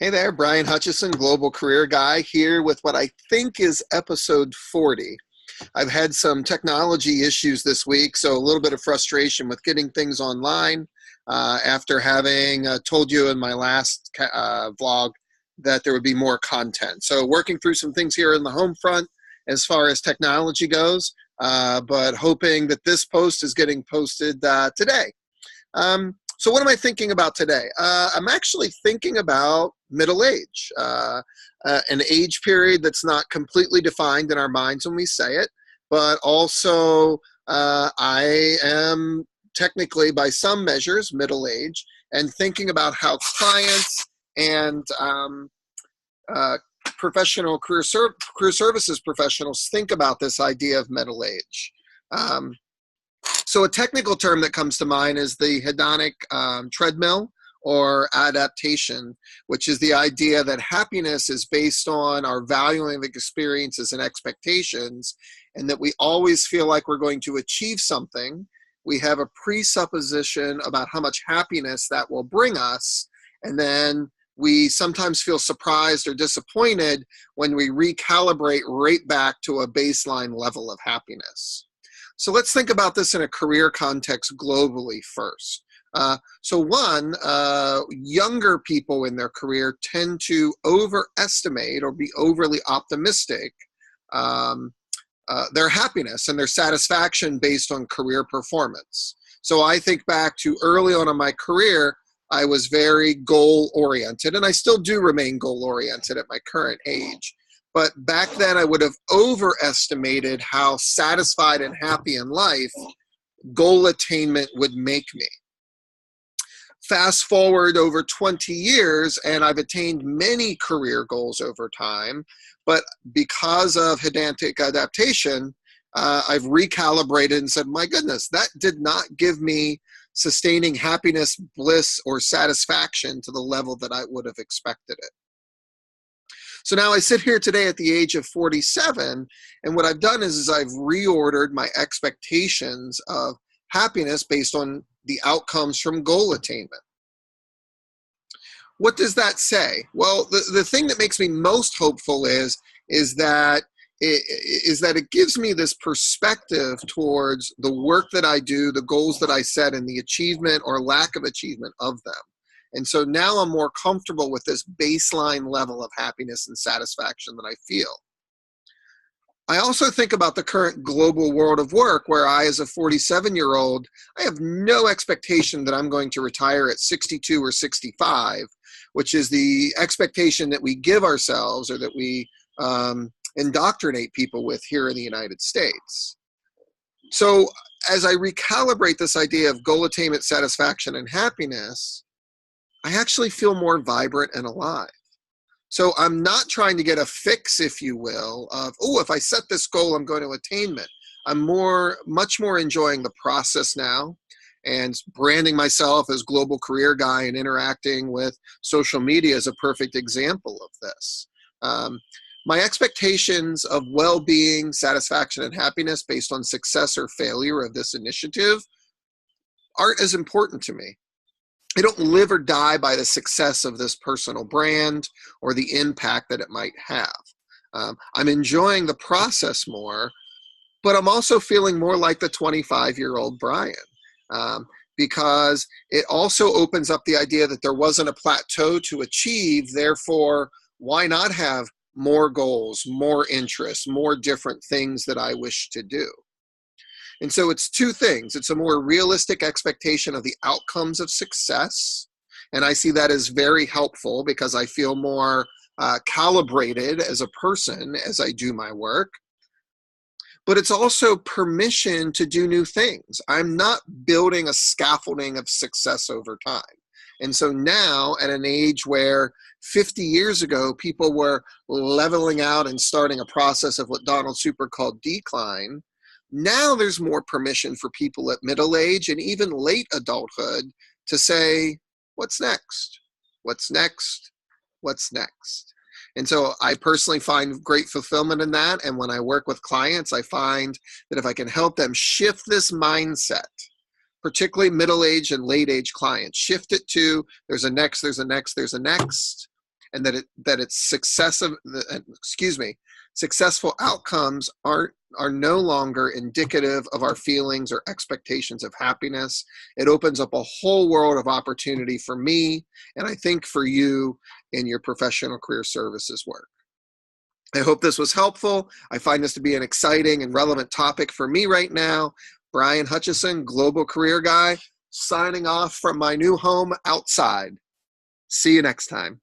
Hey there, Brian Hutchison, Global Career Guy, here with what I think is episode 40. I've had some technology issues this week, so a little bit of frustration with getting things online after having told you in my last vlog that there would be more content. So working through some things here in the home front as far as technology goes, but hoping that this post is getting posted today. So what am I thinking about today? I'm actually thinking about middle age, an age period that's not completely defined in our minds when we say it, but also I am technically, by some measures, middle age, and thinking about how clients and professional career services professionals think about this idea of middle age. So a technical term that comes to mind is the hedonic treadmill or adaptation, which is the idea that happiness is based on our valuing of experiences and expectations, and that we always feel like we're going to achieve something. We have a presupposition about how much happiness that will bring us, and then we sometimes feel surprised or disappointed when we recalibrate right back to a baseline level of happiness. So let's think about this in a career context globally first. Younger people in their career tend to overestimate or be overly optimistic their happiness and their satisfaction based on career performance. So I think back to early on in my career, I was very goal-oriented, and I still do remain goal-oriented at my current age. But back then, I would have overestimated how satisfied and happy in life goal attainment would make me. Fast forward over 20 years, and I've attained many career goals over time. But because of hedonic adaptation, I've recalibrated and said, my goodness, that did not give me sustaining happiness, bliss, or satisfaction to the level that I would have expected it. So now I sit here today at the age of 47, and what I've done is I've reordered my expectations of happiness based on the outcomes from goal attainment. What does that say? Well, the thing that makes me most hopeful is that it gives me this perspective towards the work that I do, the goals that I set, and the achievement or lack of achievement of them. And so now I'm more comfortable with this baseline level of happiness and satisfaction that I feel. I also think about the current global world of work where I, as a 47-year-old, I have no expectation that I'm going to retire at 62 or 65, which is the expectation that we give ourselves or that we indoctrinate people with here in the United States. So as I recalibrate this idea of goal attainment, satisfaction, and happiness, I actually feel more vibrant and alive. So I'm not trying to get a fix, if you will, of, oh, if I set this goal, I'm going to attain it. I'm much more enjoying the process now, and branding myself as Global Career Guy and interacting with social media is a perfect example of this. My expectations of well-being, satisfaction, and happiness based on success or failure of this initiative aren't as important to me. I don't live or die by the success of this personal brand or the impact that it might have. I'm enjoying the process more, but I'm also feeling more like the 25-year-old Brian because it also opens up the idea that there wasn't a plateau to achieve. Therefore, why not have more goals, more interests, more different things that I wish to do? And so it's two things. It's a more realistic expectation of the outcomes of success. And I see that as very helpful because I feel more calibrated as a person as I do my work. But it's also permission to do new things. I'm not building a scaffolding of success over time. And so now at an age where 50 years ago, people were leveling out and starting a process of what Donald Super called decline, now there's more permission for people at middle age and even late adulthood to say, what's next? What's next? What's next? And so I personally find great fulfillment in that. And when I work with clients, I find that if I can help them shift this mindset, particularly middle age and late age clients, shift it to there's a next, there's a next, there's a next, and that it's successful outcomes are no longer indicative of our feelings or expectations of happiness. It opens up a whole world of opportunity for me, and I think for you in your professional career services work. I hope this was helpful. I find this to be an exciting and relevant topic for me right now. Brian Hutchison, Global Career Guy, signing off from my new home outside. See you next time.